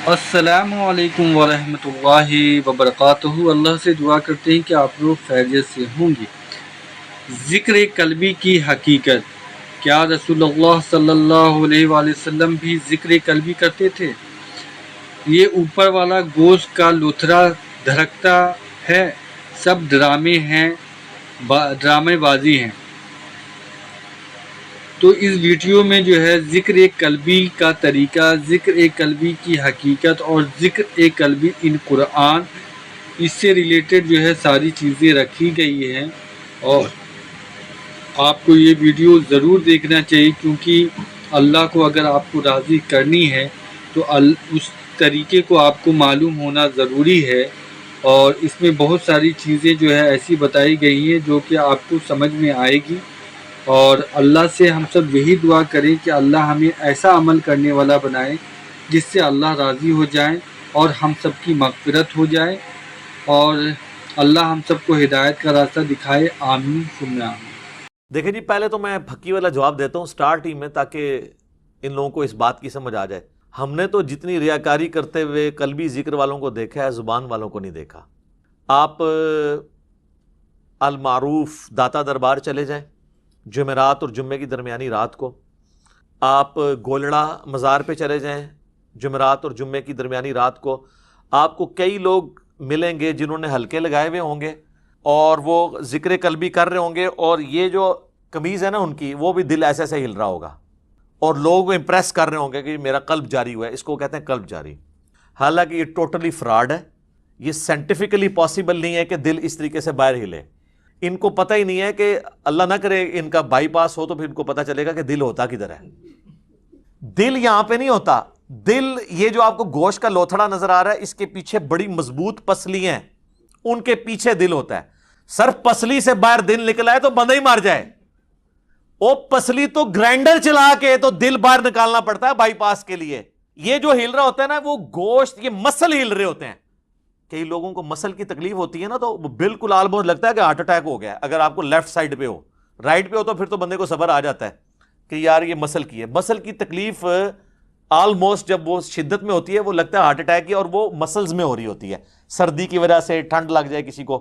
السلام علیکم ورحمۃ اللہ وبرکاتہ۔ اللہ سے دعا کرتے ہیں کہ آپ لوگ خیریت سے ہوں گے۔ ذکر قلبی کی حقیقت، کیا رسول اللہ صلی اللہ علیہ وآلہ وسلم بھی ذکر قلبی کرتے تھے؟ یہ اوپر والا گوشت کا لوتھڑا دھڑکتا ہے، سب ڈرامے ہیں، ڈرامے بازی ہیں۔ تو اس ویڈیو میں جو ہے ذکر قلبی کا طریقہ، ذکر قلبی کی حقیقت اور ذکر قلبی ان قرآن، اس سے ریلیٹڈ جو ہے ساری چیزیں رکھی گئی ہیں، اور آپ کو یہ ویڈیو ضرور دیکھنا چاہیے، کیونکہ اللہ کو اگر آپ کو راضی کرنی ہے تو اس طریقے کو آپ کو معلوم ہونا ضروری ہے۔ اور اس میں بہت ساری چیزیں جو ہے ایسی بتائی گئی ہیں جو کہ آپ کو سمجھ میں آئے گی، اور اللہ سے ہم سب یہی دعا کریں کہ اللہ ہمیں ایسا عمل کرنے والا بنائے جس سے اللہ راضی ہو جائیں اور ہم سب کی مغفرت ہو جائے، اور اللہ ہم سب کو ہدایت کا راستہ دکھائے۔ آمین ثم آمین۔ دیکھیں جی، پہلے تو میں پھکی والا جواب دیتا ہوں سٹارٹ ہی میں، تاکہ ان لوگوں کو اس بات کی سمجھ آ جائے۔ ہم نے تو جتنی ریاکاری کرتے ہوئے قلبی ذکر والوں کو دیکھا ہے، زبان والوں کو نہیں دیکھا۔ آپ المعروف داتا دربار چلے جائیں جمعرات اور جمعے کی درمیانی رات کو، آپ گولڑا مزار پہ چلے جائیں جمعرات اور جمعے کی درمیانی رات کو، آپ کو کئی لوگ ملیں گے جنہوں نے حلقے لگائے ہوئے ہوں گے اور وہ ذکر قلبی کر رہے ہوں گے، اور یہ جو قمیض ہے نا ان کی، وہ بھی دل ایسے ایسے ہل رہا ہوگا، اور لوگ امپریس کر رہے ہوں گے کہ میرا قلب جاری ہوا ہے۔ اس کو کہتے ہیں قلب جاری۔ حالانکہ یہ ٹوٹلی فراڈ ہے، یہ سائنٹیفکلی پاسبل نہیں ہے کہ دل اس طریقے سے باہر ہلے۔ ان کو پتہ ہی نہیں ہے کہ اللہ نہ کرے ان کا بائی پاس ہو تو پھر ان کو پتہ چلے گا کہ دل ہوتا کدھر ہے۔ دل یہاں پہ نہیں ہوتا۔ دل، یہ جو آپ کو گوشت کا لوتھڑا نظر آ رہا ہے، اس کے پیچھے بڑی مضبوط پسلی ہیں، ان کے پیچھے دل ہوتا ہے۔ صرف پسلی سے باہر دل نکلا ہے تو بندہ ہی مار جائے۔ وہ پسلی تو گرائنڈر چلا کے تو دل باہر نکالنا پڑتا ہے بائی پاس کے لیے۔ یہ جو ہل رہا ہوتا ہے نا، وہ گوشت، یہ مسل ہل رہے ہوتے ہیں۔ کئی لوگوں کو مسل کی تکلیف ہوتی ہے نا، تو بالکل آلموسٹ لگتا ہے کہ ہارٹ اٹیک ہو گیا ہے۔ اگر آپ کو لیفٹ سائڈ پہ ہو، رائٹ پہ ہو تو پھر تو بندے کو صبر آ جاتا ہے کہ یار یہ مسل کی ہے۔ مسل کی تکلیف آلموسٹ جب وہ شدت میں ہوتی ہے، وہ لگتا ہے ہارٹ اٹیک کی، اور وہ مسلز میں ہو رہی ہوتی ہے، سردی کی وجہ سے، ٹھنڈ لگ جائے کسی کو،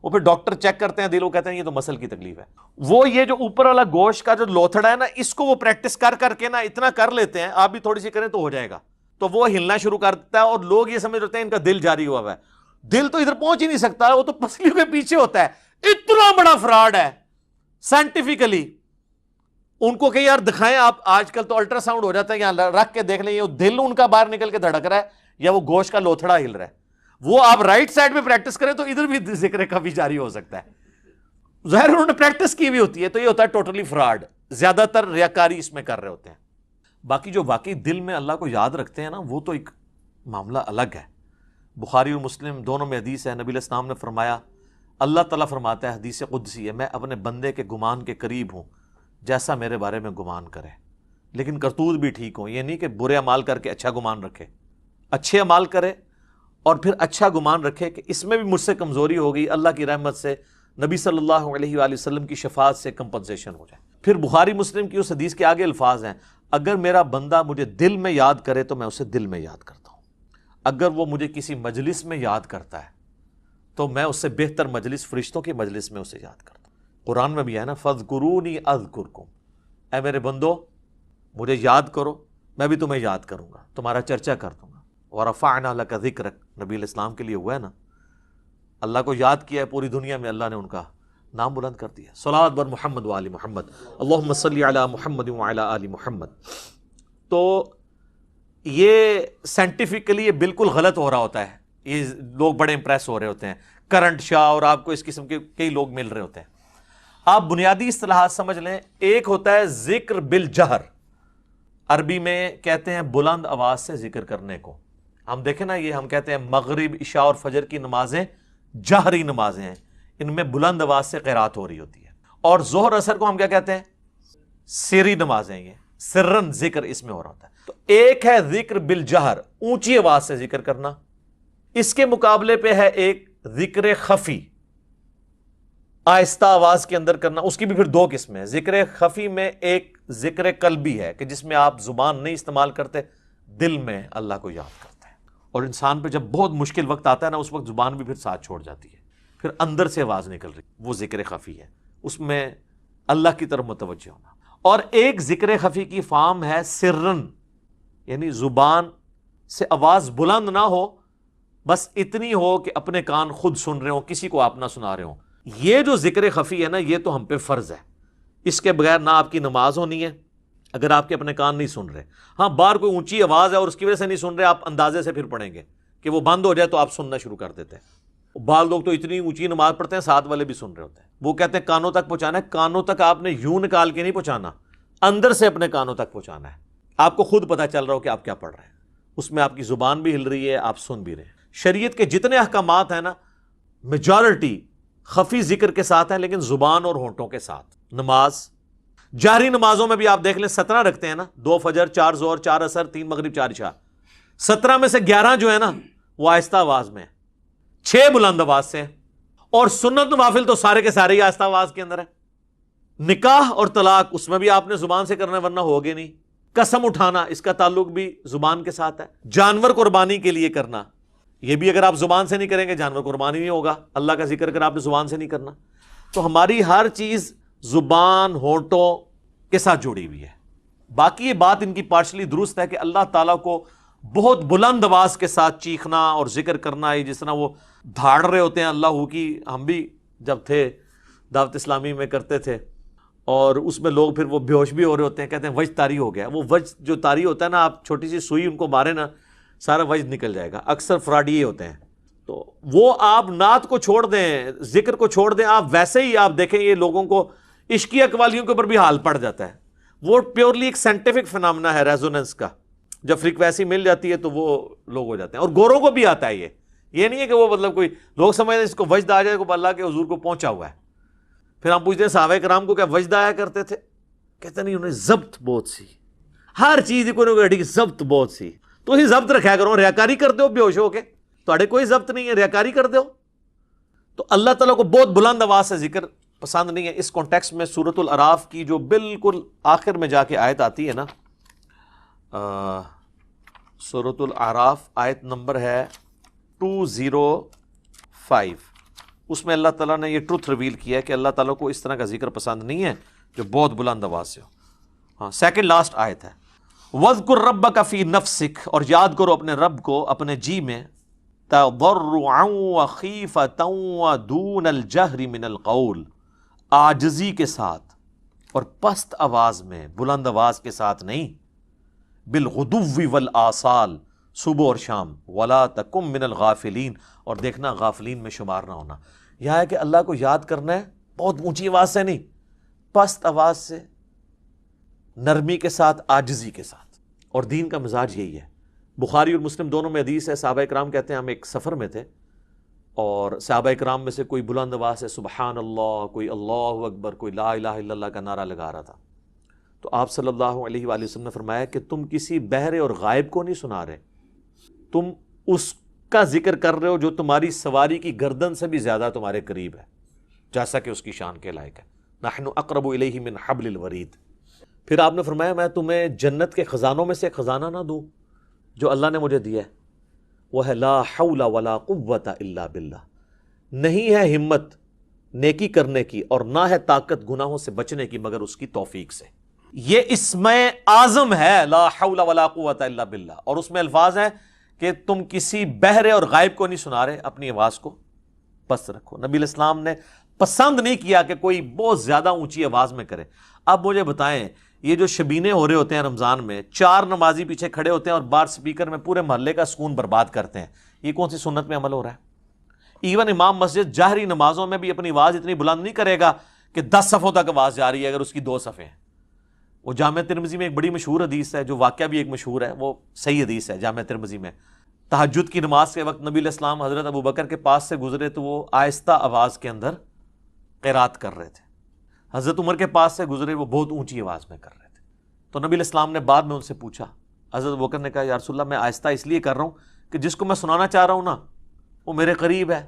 وہ پھر ڈاکٹر چیک کرتے ہیں دل، وہ کہتے ہیں یہ تو مسل کی تکلیف ہے۔ وہ یہ جو اوپر والا گوشت کا جو لوتھڑا ہے نا، اس کو وہ پریکٹس کر کر کے نا اتنا کر لیتے ہیں، آپ بھی تھوڑی سی کریں تو ہو جائے گا، تو وہ ہلنا شروع کر دیتا ہے، اور لوگ یہ سمجھ رہتے ہیں ان کا دل جاری ہوا ہوا ہے۔ دل تو ادھر پہنچ ہی نہیں سکتا، وہ تو پسلیوں کے پیچھے ہوتا ہے۔ اتنا بڑا فراڈ ہے سائنٹیفکلی۔ ان کو کہ یار دکھائیں آپ، آج کل تو الٹرا ساؤنڈ ہو جاتا ہے، یہاں رکھ کے دیکھ لیں یہ دل ان کا باہر نکل کے دھڑک رہا ہے یا وہ گوشت کا لوتھڑا ہل رہا ہے۔ وہ آپ رائٹ سائڈ پہ پریکٹس کریں تو ادھر بھی ذکر کا بھی جاری ہو سکتا ہے۔ ظاہر انہوں نے پریکٹس کی بھی ہوتی ہے، تو یہ ہوتا ہے ٹوٹلی فراڈ۔ زیادہ تر ریاکاری اس میں کر رہے ہوتے ہیں۔ باقی جو واقعی دل میں اللہ کو یاد رکھتے ہیں نا، وہ تو ایک معاملہ الگ ہے۔ بخاری اور مسلم دونوں میں حدیث ہے، نبی علیہ السلام نے فرمایا، اللہ تعالیٰ فرماتا ہے، حدیث قدسی ہے، میں اپنے بندے کے گمان کے قریب ہوں جیسا میرے بارے میں گمان کرے، لیکن کرتوت بھی ٹھیک ہوں۔ یہ نہیں کہ برے اعمال کر کے اچھا گمان رکھے، اچھے اعمال کرے اور پھر اچھا گمان رکھے کہ اس میں بھی مجھ سے کمزوری ہوگی، اللہ کی رحمت سے، نبی صلی اللہ علیہ وآلہ وسلم کی شفاعت سے کمپنسیشن ہو جائے۔ پھر بخاری مسلم کی اس حدیث کے آگے الفاظ ہیں، اگر میرا بندہ مجھے دل میں یاد کرے تو میں اسے دل میں یاد کرتا ہوں، اگر وہ مجھے کسی مجلس میں یاد کرتا ہے تو میں اس سے بہتر مجلس، فرشتوں کی مجلس میں اسے یاد کرتا ہوں۔ قرآن میں بھی ہے نا، فَاذْكُرُونِي أَذْكُرْكُمْ، اے میرے بندو مجھے یاد کرو، میں بھی تمہیں یاد کروں گا، تمہارا چرچا کر دوں گا۔ وَرَفَعْنَا لَكَ ذِكْرَكَ، نبی علیہ السلام کے لیے ہوا ہے نا، اللہ کو یاد کیا ہے، پوری دنیا میں اللہ نے ان کا نام بلند کر دیا۔ صلوات بر محمد وآل محمد، اللہم صلی علی محمد وعلی آل محمد۔ تو یہ سائنٹیفکلی یہ بالکل غلط ہو رہا ہوتا ہے، یہ لوگ بڑے امپریس ہو رہے ہوتے ہیں، کرنٹ شاہ اور آپ کو اس قسم کے کئی لوگ مل رہے ہوتے ہیں۔ آپ بنیادی اصطلاحات سمجھ لیں، ایک ہوتا ہے ذکر بالجہر، عربی میں کہتے ہیں بلند آواز سے ذکر کرنے کو۔ ہم دیکھیں نا، یہ ہم کہتے ہیں مغرب، عشاء اور فجر کی نمازیں جہری نمازیں ہیں، ان میں بلند آواز سے قرات ہو رہی ہوتی ہے۔ اور ظہر اثر کو ہم کیا کہتے ہیں؟ سری نمازیں، یہ سرن ذکر اس میں ہو رہا ہوتا ہے۔ تو ایک ہے ذکر بالجہر، اونچی آواز سے ذکر کرنا، اس کے مقابلے پہ ہے ایک ذکر خفی، آہستہ آواز کے اندر کرنا۔ اس کی بھی پھر دو قسمیں ہیں۔ ذکر خفی میں ایک ذکر قلبی ہے کہ جس میں آپ زبان نہیں استعمال کرتے، دل میں اللہ کو یاد کرتے ہیں۔ اور انسان پہ جب بہت مشکل وقت آتا ہے نا، اس وقت زبان بھی پھر ساتھ چھوڑ جاتی ہے، پھر اندر سے آواز نکل رہی، وہ ذکر خفی ہے، اس میں اللہ کی طرف متوجہ ہونا۔ اور ایک ذکر خفی کی فارم ہے سرن، یعنی زبان سے آواز بلند نہ ہو، بس اتنی ہو کہ اپنے کان خود سن رہے ہوں، کسی کو آپ نہ سنا رہے ہوں۔ یہ جو ذکر خفی ہے نا، یہ تو ہم پہ فرض ہے، اس کے بغیر نہ آپ کی نماز ہونی ہے اگر آپ کے اپنے کان نہیں سن رہے۔ ہاں، باہر کوئی اونچی آواز ہے اور اس کی وجہ سے نہیں سن رہے، آپ اندازے سے پھر پڑھیں گے کہ وہ بند ہو جائے تو آپ سننا شروع کر دیتے ہیں۔ بعض لوگ تو اتنی اونچی نماز پڑھتے ہیں ساتھ والے بھی سن رہے ہوتے ہیں، وہ کہتے ہیں کانوں تک پہنچانا ہے۔ کانوں تک آپ نے یوں نکال کے نہیں پہنچانا، اندر سے اپنے کانوں تک پہنچانا ہے، آپ کو خود پتہ چل رہا ہو کہ آپ کیا پڑھ رہے ہیں، اس میں آپ کی زبان بھی ہل رہی ہے، آپ سن بھی رہے ہیں۔ شریعت کے جتنے احکامات ہیں نا، میجورٹی خفی ذکر کے ساتھ ہیں، لیکن زبان اور ہونٹوں کے ساتھ۔ نماز، جہری نمازوں میں بھی آپ دیکھ لیں 17 رکھتے ہیں نا، 2 فجر، 4 ظہر، 4 عصر، 3 مغرب، 4 عشاء، 17 میں سے 11 جو ہے نا وہ آہستہ آواز میں، 6 بلند آواز سے، اور سنت نوافل تو سارے کے سارے ہی آہستہ آواز کے اندر ہے۔ نکاح اور طلاق، اس میں بھی آپ نے زبان سے کرنا ورنہ ہوگے نہیں۔ قسم اٹھانا، اس کا تعلق بھی زبان کے ساتھ ہے۔ جانور قربانی کے لیے کرنا، یہ بھی اگر آپ زبان سے نہیں کریں گے جانور قربانی نہیں ہوگا۔ اللہ کا ذکر اگر آپ نے زبان سے نہیں کرنا، تو ہماری ہر چیز زبان ہونٹوں کے ساتھ جڑی ہوئی ہے۔ باقی یہ بات ان کی پارشلی درست ہے کہ اللہ تعالیٰ کو بہت بلند آواز کے ساتھ چیخنا اور ذکر کرنا ہے، جس طرح وہ دھاڑ رہے ہوتے ہیں اللہ کی۔ ہم بھی جب تھے دعوت اسلامی میں کرتے تھے، اور اس میں لوگ پھر وہ بے ہوش بھی ہو رہے ہوتے ہیں، کہتے ہیں وجد طاری ہو گیا۔ وہ وجد جو طاری ہوتا ہے نا، آپ چھوٹی سی سوئی ان کو مارے نا، سارا وجد نکل جائے گا۔ اکثر فراڈی یہ ہوتے ہیں، تو وہ آپ نعت کو چھوڑ دیں، ذکر کو چھوڑ دیں، آپ ویسے ہی آپ دیکھیں یہ لوگوں کو عشقی اقوالیوں کے اوپر بھی حال پڑ جاتا ہے۔ وہ پیورلی ایک سائنٹیفک فنامنا ہے ریزوننس کا، جب فریکوینسی مل جاتی ہے تو وہ لوگ ہو جاتے ہیں۔ اور گوروں کو بھی آتا ہے یہ نہیں ہے کہ وہ مطلب کوئی لوگ سمجھتے ہیں اس کو وجد آ جائے کو اللہ کے حضور کو پہنچا ہوا ہے۔ پھر ہم پوچھتے ہیں صحابہ کرام کو کیا وجد آیا کرتے تھے؟ کہتے نہیں، انہیں ضبط بہت سی، ہر چیز کو ضبط بہت سی۔ تو ہی ضبط رکھا کرو، ریاکاری کرتے ہو بے ہوش ہو کے، تھوڑے کوئی ضبط نہیں ہے، ریاکاری کرتے ہو۔ تو اللہ تعالیٰ کو بہت بلند آواز سے ذکر پسند نہیں ہے۔ اس کانٹیکسٹ میں سورۃ الاعراف کی جو بالکل آخر میں جا کے آیت آتی ہے نا، سورۃ الاعراف آیت نمبر ہے 205، اس میں اللہ تعالیٰ نے یہ ٹروتھ ریویل کیا ہے کہ اللہ تعالیٰ کو اس طرح کا ذکر پسند نہیں ہے جو بہت بلند آواز سے ہو۔ ہاں، سیکنڈ لاسٹ آیت ہے، وَاذْكُرْ رَبَّكَ فِي نَفْسِكَ، اور یاد کرو اپنے رب کو اپنے جی میں، تَضَرُّعًا وَخِيفَةً وَدُونَ الْجَهْرِ مِنَ الْقَوْلِ، عاجزی کے ساتھ اور پست آواز میں، بلند آواز کے ساتھ نہیں، بالغدو والآصال، صبح اور شام، ولا تکم من الغافلین، اور دیکھنا غافلین میں شمار نہ ہونا۔ یہ ہے کہ اللہ کو یاد کرنا ہے بہت اونچی آواز سے نہیں، پست آواز سے، نرمی کے ساتھ، عاجزی کے ساتھ۔ اور دین کا مزاج یہی ہے۔ بخاری اور مسلم دونوں میں حدیث ہے، صحابہ کرام کہتے ہیں ہم ایک سفر میں تھے، اور صحابہ کرام میں سے کوئی بلند آواز سے سبحان اللہ، کوئی اللہ اکبر، کوئی لا الہ الا اللہ کا نعرہ لگا رہا تھا۔ تو آپ صلی اللہ علیہ وآلہ وسلم نے فرمایا کہ تم کسی بہرے اور غائب کو نہیں سنا رہے، تم اس کا ذکر کر رہے ہو جو تمہاری سواری کی گردن سے بھی زیادہ تمہارے قریب ہے، جیسا کہ اس کی شان کے لائق ہے۔ نحن اقرب الیہ من حبل الورید۔ پھر آپ نے فرمایا میں تمہیں جنت کے خزانوں میں سے ایک خزانہ نہ دوں جو اللہ نے مجھے دیا ہے، وہ ہے لا حول ولا قوت الا باللہ، نہیں ہے ہمت نیکی کرنے کی اور نہ ہے طاقت گناہوں سے بچنے کی مگر اس کی توفیق سے۔ یہ اسم اعظم ہے لا حول ولا قوت الا باللہ، اور اس میں الفاظ ہیں کہ تم کسی بہرے اور غائب کو نہیں سنا رہے، اپنی آواز کو پست رکھو۔ نبی علیہ السلام نے پسند نہیں کیا کہ کوئی بہت زیادہ اونچی آواز میں کرے۔ اب مجھے بتائیں، یہ جو شبینے ہو رہے ہوتے ہیں رمضان میں، 4 نمازی پیچھے کھڑے ہوتے ہیں اور بار سپیکر میں پورے محلے کا سکون برباد کرتے ہیں، یہ کون سی سنت میں عمل ہو رہا ہے؟ ایون امام مسجد جہری نمازوں میں بھی اپنی آواز اتنی بلند نہیں کرے گا کہ 10 صفوں تک آواز جا رہی ہے اگر اس کی 2 صفیں ہیں۔ وہ جامع ترمذی میں ایک بڑی مشہور حدیث ہے، جو واقعہ بھی ایک مشہور ہے، وہ صحیح حدیث ہے جامع ترمذی میں۔ تہجد کی نماز کے وقت نبی علیہ السلام حضرت ابوبکر کے پاس سے گزرے تو وہ آہستہ آواز کے اندر قرات کر رہے تھے۔ حضرت عمر کے پاس سے گزرے، وہ بہت اونچی آواز میں کر رہے تھے۔ تو نبی علیہ السلام نے بعد میں ان سے پوچھا، حضرت ابوبکر نے کہا یا رسول اللہ میں آہستہ اس لیے کر رہا ہوں کہ جس کو میں سنانا چاہ رہا ہوں نا وہ میرے قریب ہے،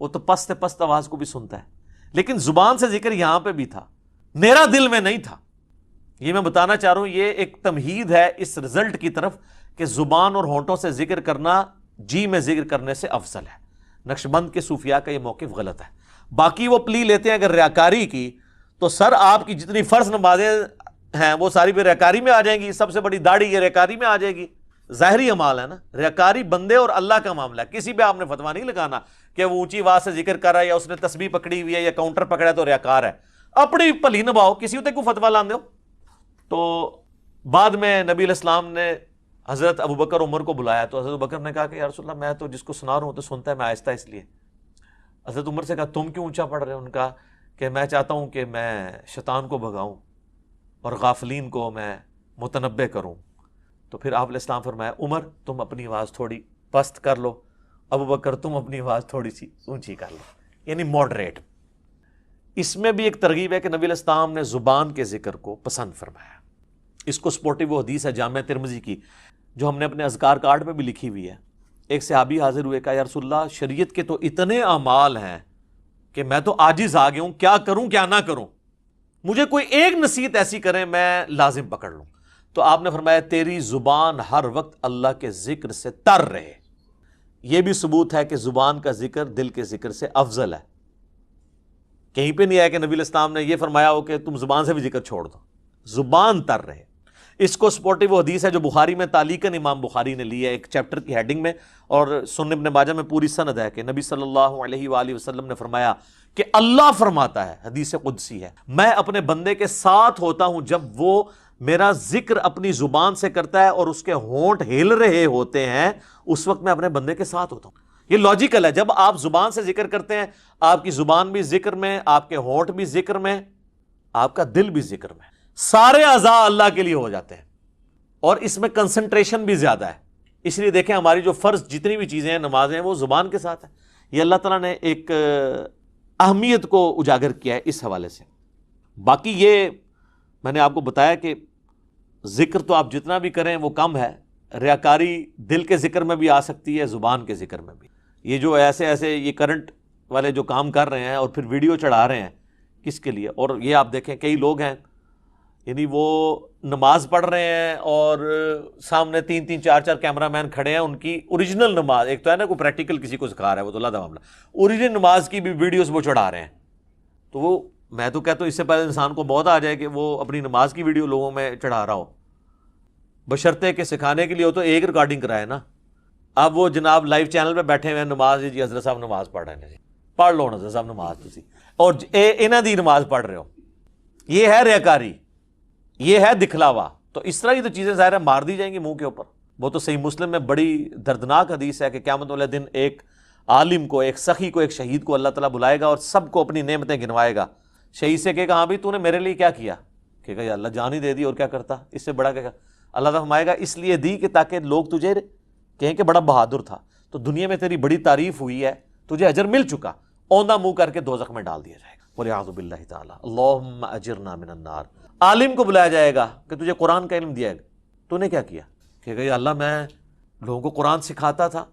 وہ تو پست پست آواز کو بھی سنتا ہے، لیکن زبان سے ذکر یہاں پہ بھی تھا، میرا دل میں نہیں تھا۔ یہ میں بتانا چاہ رہا ہوں، یہ ایک تمہید ہے اس رزلٹ کی طرف کہ زبان اور ہونٹوں سے ذکر کرنا جی میں ذکر کرنے سے افضل ہے. نقشبند کے صوفیاء کا یہ موقف غلط ہے. باقی وہ پلی لیتے ہیں اگر ریاکاری کی تو سر آپ کی جتنی فرض نمازیں ہیں وہ ساری بھی ریاکاری میں آ جائیں گی. سب سے بڑی داڑھی یہ ریاکاری میں آ جائے گی. ظاہری اعمال ہے نا. ریاکاری بندے اور اللہ کا معاملہ ہے. کسی پہ آپ نے فتویٰ نہیں لگانا کہ وہ اونچی آواز سے ذکر کر رہا ہے یا اس نے تسبیح پکڑی ہوئی ہے یا کاؤنٹر پکڑا ہے تو ریاکار ہے. اپنی بھلی نبھاؤ, کسی ہوتے کو فتویٰ لاندے ہو. تو بعد میں نبی علیہ السلام نے حضرت ابوبکر عمر کو بلایا تو حضرت ابوبکر نے کہا کہ یا رسول اللہ میں تو جس کو سنا رہا ہوں تو سنتا ہے, میں آہستہ اس لیے. حضرت عمر سے کہا تم کیوں اونچا پڑھ رہے ہو؟ ان کا کہ میں چاہتا ہوں کہ میں شیطان کو بھگاؤں اور غافلین کو میں متنبع کروں. تو پھر آپ علیہ السلام فرمایا عمر تم اپنی آواز تھوڑی پست کر لو, ابوبکر تم اپنی آواز تھوڑی سی اونچی کر لو, یعنی ماڈریٹ. اس میں بھی ایک ترغیب ہے کہ نبی علیہ السلام نے زبان کے ذکر کو پسند فرمایا. اس کو سپورٹی وہ حدیث ہے جامع ترمذی کی جو ہم نے اپنے اذکار کارڈ میں بھی لکھی ہوئی ہے. ایک صحابی حاضر ہوئے, کہا یا رسول اللہ شریعت کے تو اتنے اعمال ہیں کہ میں تو عاجز آ گیا ہوں, کیا کروں کیا نہ کروں, مجھے کوئی ایک نصیحت ایسی کریں میں لازم پکڑ لوں. تو آپ نے فرمایا تیری زبان ہر وقت اللہ کے ذکر سے تر رہے. یہ بھی ثبوت ہے کہ زبان کا ذکر دل کے ذکر سے افضل ہے. کہیں پہ نہیں آیا کہ نبی علیہ السلام نے یہ فرمایا ہو کہ تم زبان سے بھی ذکر چھوڑ دو, زبان تر رہے. اس کو سپورٹی وہ حدیث ہے جو بخاری میں تعلیقاً امام بخاری نے لی ہے ایک چیپٹر کی ہیڈنگ میں, اور سنن ابن ماجہ میں پوری سند ہے کہ نبی صلی اللہ علیہ وآلہ وسلم نے فرمایا کہ اللہ فرماتا ہے, حدیث قدسی ہے, میں اپنے بندے کے ساتھ ہوتا ہوں جب وہ میرا ذکر اپنی زبان سے کرتا ہے اور اس کے ہونٹ ہل رہے ہوتے ہیں, اس وقت میں اپنے بندے کے ساتھ ہوتا ہوں. یہ لاجیکل ہے. جب آپ زبان سے ذکر کرتے ہیں آپ کی زبان بھی ذکر میں, آپ کے ہونٹ بھی ذکر میں, آپ کا دل بھی ذکر میں, سارے اعضاء اللہ کے لیے ہو جاتے ہیں اور اس میں کنسنٹریشن بھی زیادہ ہے. اس لیے دیکھیں ہماری جو فرض جتنی بھی چیزیں ہیں نمازیں ہیں وہ زبان کے ساتھ ہیں. یہ اللہ تعالیٰ نے ایک اہمیت کو اجاگر کیا ہے اس حوالے سے. باقی یہ میں نے آپ کو بتایا کہ ذکر تو آپ جتنا بھی کریں وہ کم ہے. ریاکاری دل کے ذکر میں بھی آ سکتی ہے, زبان کے ذکر میں بھی. یہ جو ایسے یہ کرنٹ والے جو کام کر رہے ہیں اور پھر ویڈیو چڑھا رہے ہیں کس کے لیے. اور یہ آپ دیکھیں کئی لوگ ہیں یعنی وہ نماز پڑھ رہے ہیں اور سامنے 3-3 4-4 کیمرہ مین کھڑے ہیں, ان کی اوریجنل نماز, ایک تو ہے نا کوئی پریکٹیکل کسی کو سکھا رہا ہے وہ تو اللہ کا معاملہ, اوریجنل نماز کی بھی ویڈیوز وہ چڑھا رہے ہیں. تو وہ میں تو کہتا ہوں اس سے پہلے انسان کو موت آ جائے کہ وہ اپنی نماز کی ویڈیو لوگوں میں چڑھا رہا ہو, بشرطے کہ سکھانے کے لیے ہو تو ایک ریکارڈنگ کرائے نا. اب وہ جناب لائیو چینل پہ بیٹھے ہوئے ہیں, نماز جی حضرت صاحب نماز پڑھ رہے ہیں, جی پڑھ لو حضرت صاحب نماز تسی, اور انہاں دی نماز پڑھ رہے ہو. یہ ہے ریاکاری, یہ ہے دکھلاوا. تو اس طرح کی تو چیزیں ظاہر ہے مار دی جائیں گی منہ کے اوپر. وہ تو صحیح مسلم میں بڑی دردناک حدیث ہے کہ قیامت والے دن ایک عالم کو, ایک سخی کو, ایک شہید کو اللہ تعالیٰ بلائے گا اور سب کو اپنی نعمتیں گنوائے گا. شہید سے کہے گا ہاں بھی تو نے میرے لیے کیا کیا, کہے گا یا اللہ جان ہی دے دی اور کیا کرتا, اس سے بڑا کہے گا. اللہ تعالیٰ فرمائے گا اس لیے دی کہ تاکہ لوگ تجھے کہیں کہ بڑا بہادر تھا, تو دنیا میں تیری بڑی تعریف ہوئی ہے, تجھے اجر مل چکا, اوندھا منہ کر کے دوزخ میں ڈال دیا جائے گا. وَلِعَاذُ بِاللَّهِ تعالیٰ اللہم اجرنا من النار. عالم کو بلایا جائے گا کہ تجھے قرآن کا علم دیا گا, تو نے کیا کیا, کہ یا اللہ میں لوگوں کو قرآن سکھاتا تھا,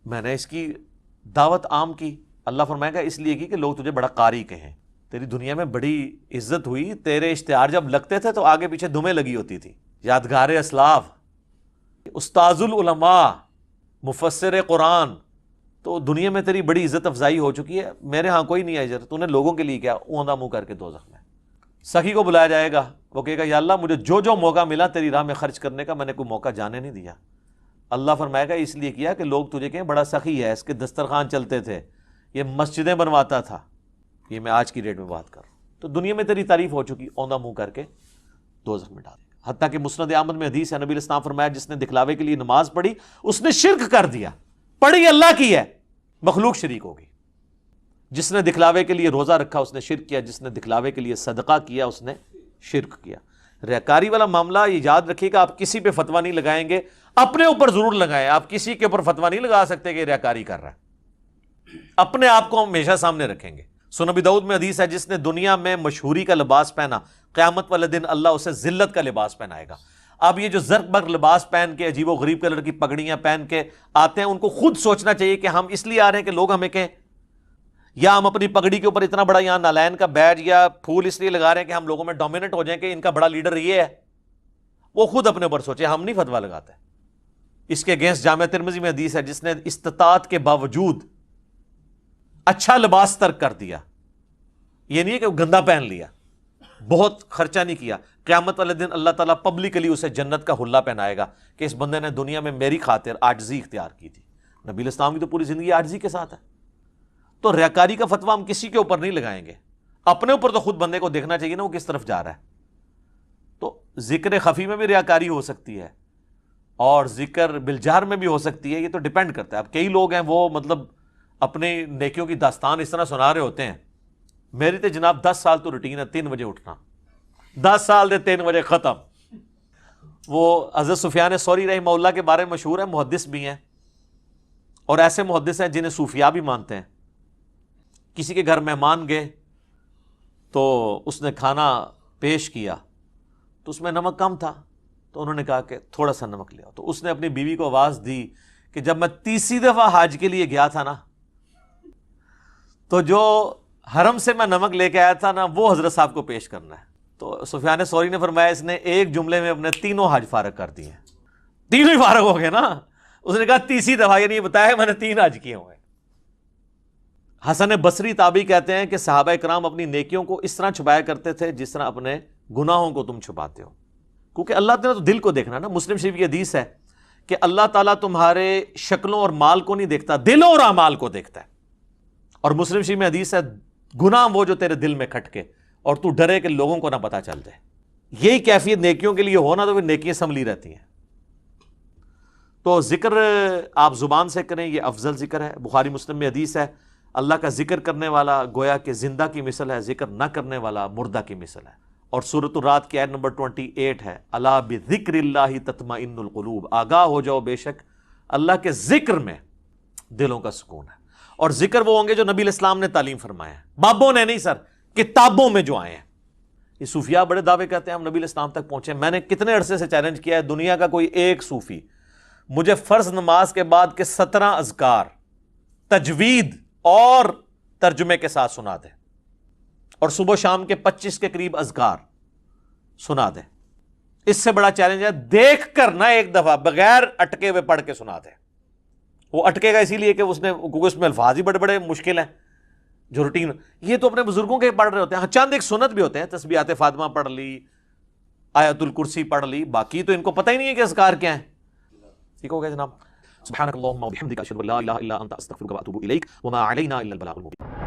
میں نے اس کی دعوت عام کی. اللہ فرمائے گا اس لیے کی کہ لوگ تجھے بڑا قاری کہیں, تیری دنیا میں بڑی عزت ہوئی, تیرے اشتہار جب لگتے تھے تو آگے پیچھے دمیں لگی ہوتی تھی, یادگار اسلاف, استاذ العلماء, مفسر قرآن, تو دنیا میں تیری بڑی عزت افزائی ہو چکی ہے, میرے ہاں کوئی نہیں ہے اجر, تو نے لوگوں کے لیے کیا, اوندا منہ کر کے دوزخ میں. سخی کو بلایا جائے گا, وہ کہے گا یا اللہ مجھے جو جو موقع ملا تیری راہ میں خرچ کرنے کا, میں نے کوئی موقع جانے نہیں دیا. اللہ فرمائے گا اس لیے کیا کہ لوگ تجھے کہیں بڑا سخی ہے, اس کے دسترخوان چلتے تھے, یہ مسجدیں بنواتا تھا. یہ میں آج کی ڈیٹ میں بات کر رہا ہوں. تو دنیا میں تیری تعریف ہو چکی, اوندا منہ کر کے دوزخ میں ڈال دے گا. حتیٰ کہ مسند احمد میں حدیث ہے, نبی علیہ السلام فرمایا جس نے دکھلاوے کے لیے نماز پڑھی اس نے شرک کر دیا. پڑھی اللہ کی ہے, مخلوق شریک ہوگی. جس نے دکھلاوے کے لیے روزہ رکھا اس نے شرک کیا, جس نے دکھلاوے کے لیے صدقہ کیا اس نے شرک کیا. ریاکاری والا معاملہ یہ یاد رکھیے گا, آپ کسی پہ فتویٰ نہیں لگائیں گے, اپنے اوپر ضرور لگائیں. آپ کسی کے اوپر فتویٰ نہیں لگا سکتے کہ ریاکاری کر رہا ہے, اپنے آپ کو ہم ہمیشہ سامنے رکھیں گے. سنن ابی داؤد میں حدیث ہے جس نے دنیا میں مشہوری کا لباس پہنا, قیامت والے دن اللہ اسے ذلت کا لباس پہنائے گا. اب یہ جو زرق برق لباس پہن کے عجیب و غریب کلر کی پگڑیاں پہن کے آتے ہیں, ان کو خود سوچنا چاہیے کہ ہم اس لیے آ رہے ہیں کہ لوگ ہمیں کہیں, یا ہم اپنی پگڑی کے اوپر اتنا بڑا یہاں نالین کا بیج یا پھول اس لیے لگا رہے ہیں کہ ہم لوگوں میں ڈومیننٹ ہو جائیں کہ ان کا بڑا لیڈر یہ ہے. وہ خود اپنے اوپر سوچے, ہم نہیں فتویٰ لگاتے. اس کے اگینسٹ جامع ترمذی میں حدیث ہے جس نے استطاعت کے باوجود اچھا لباس ترک کر دیا، یہ نہیں ہے کہ وہ گندا پہن لیا، بہت خرچہ نہیں کیا، قیامت والے دن اللہ تعالیٰ پبلکلی اسے جنت کا حلہ پہنائے گا کہ اس بندے نے دنیا میں میری خاطر عاجزی اختیار کی تھی۔ نبی علیہ السلام کی تو پوری زندگی عاجزی کے ساتھ ہے۔ تو ریاکاری کا فتویٰ ہم کسی کے اوپر نہیں لگائیں گے، اپنے اوپر تو خود بندے کو دیکھنا چاہیے نا وہ کس طرف جا رہا ہے۔ تو ذکر خفی میں بھی ریاکاری ہو سکتی ہے اور ذکر بالجہر میں بھی ہو سکتی ہے، یہ تو ڈیپینڈ کرتا ہے۔ اب کئی لوگ ہیں وہ مطلب اپنی نیکیوں کی داستان اس طرح سنا رہے ہوتے ہیں، میری تو جناب 10 سال تو روٹین ہے 3 بجے اٹھنا، 10 سال دے 3 بجے ختم۔ وہ حضرت سفیان ثوری رحمہ اللہ کے بارے میں مشہور ہے، محدث بھی ہیں اور ایسے محدث ہیں جنہیں صوفیاء بھی مانتے ہیں۔ کسی کے گھر مہمان گئے تو اس نے کھانا پیش کیا تو اس میں نمک کم تھا، تو انہوں نے کہا کہ تھوڑا سا نمک لے آؤ۔ تو اس نے اپنی بیوی کو آواز دی کہ جب میں 30 دفعہ حج کے لیے گیا تھا نا، تو جو حرم سے میں نمک لے کے آیا تھا نا وہ حضرت صاحب کو پیش کرنا ہے۔ تو سفیان ثوری نے فرمایا اس نے ایک جملے میں اپنے تینوں حج فارغ کر دیے ہیں، تینوں ہی فارغ ہو گئے نا۔ اس نے کہا 30 دفعہ، یعنی یہ بتایا میں نے 3 حج کیے ہوئے۔ حسن بصری تابعی کہتے ہیں کہ صحابہ کرام اپنی نیکیوں کو اس طرح چھپایا کرتے تھے جس طرح اپنے گناہوں کو تم چھپاتے ہو، کیونکہ اللہ تعالیٰ تو دل کو دیکھنا نا۔ مسلم شریف کی حدیث ہے کہ اللہ تعالیٰ تمہارے شکلوں اور مال کو نہیں دیکھتا، دلوں اور اعمال کو دیکھتا ہے۔ اور مسلم شریف میں حدیث ہے گناہ وہ جو تیرے دل میں کھٹکے اور تو ڈرے کہ لوگوں کو نہ پتہ چل جائے۔ یہی کیفیت نیکیوں کے لیے ہونا تو پھر نیکیاں سنبھلی رہتی ہیں۔ تو ذکر آپ زبان سے کریں، یہ افضل ذکر ہے۔ بخاری مسلم میں حدیث ہے اللہ کا ذکر کرنے والا گویا کہ زندہ کی مثل ہے، ذکر نہ کرنے والا مردہ کی مثل ہے۔ اور سورۃ الرعد کی آیت نمبر 28 ہے الا بذکر اللہ تطمئن القلوب، آگاہ ہو جاؤ بے شک اللہ کے ذکر میں دلوں کا سکون ہے۔ اور ذکر وہ ہوں گے جو نبی علیہ السلام نے تعلیم فرمایا ہے، بابوں نے نہیں سر، کتابوں میں جو آئے ہیں۔ یہ صوفیاء بڑے دعوے کرتے ہیں ہم نبی علیہ السلام تک پہنچے۔ میں نے کتنے عرصے سے چیلنج کیا ہے، دنیا کا کوئی ایک صوفی مجھے فرض نماز کے بعد کے 17 اذکار تجوید اور ترجمے کے ساتھ سنا دے، اور صبح و شام کے 25 کے قریب اذکار سنا دے۔ اس سے بڑا چیلنج ہے دیکھ کر نہ ایک دفعہ بغیر اٹکے ہوئے پڑھ کے سنا دے۔ وہ اٹکے گا اسی لیے کہ کیونکہ اس میں الفاظ ہی بڑے بڑے مشکل ہیں جو روٹین، یہ تو اپنے بزرگوں کے پڑھ رہے ہوتے ہیں۔ ہاں چند ایک سنت بھی ہوتے ہیں، تسبیحات فاطمہ پڑھ لی، آیت الکرسی پڑھ لی، باقی تو ان کو پتہ ہی نہیں ہے کہ اذکار کیا ہیں۔ ٹھیک ہو گیا جناب؟ سبحانک اللہم و بحمدک اشہد ان لا الہ الا انت استغفرک و اتوب الیک وما علینا الا البلاغ المبین۔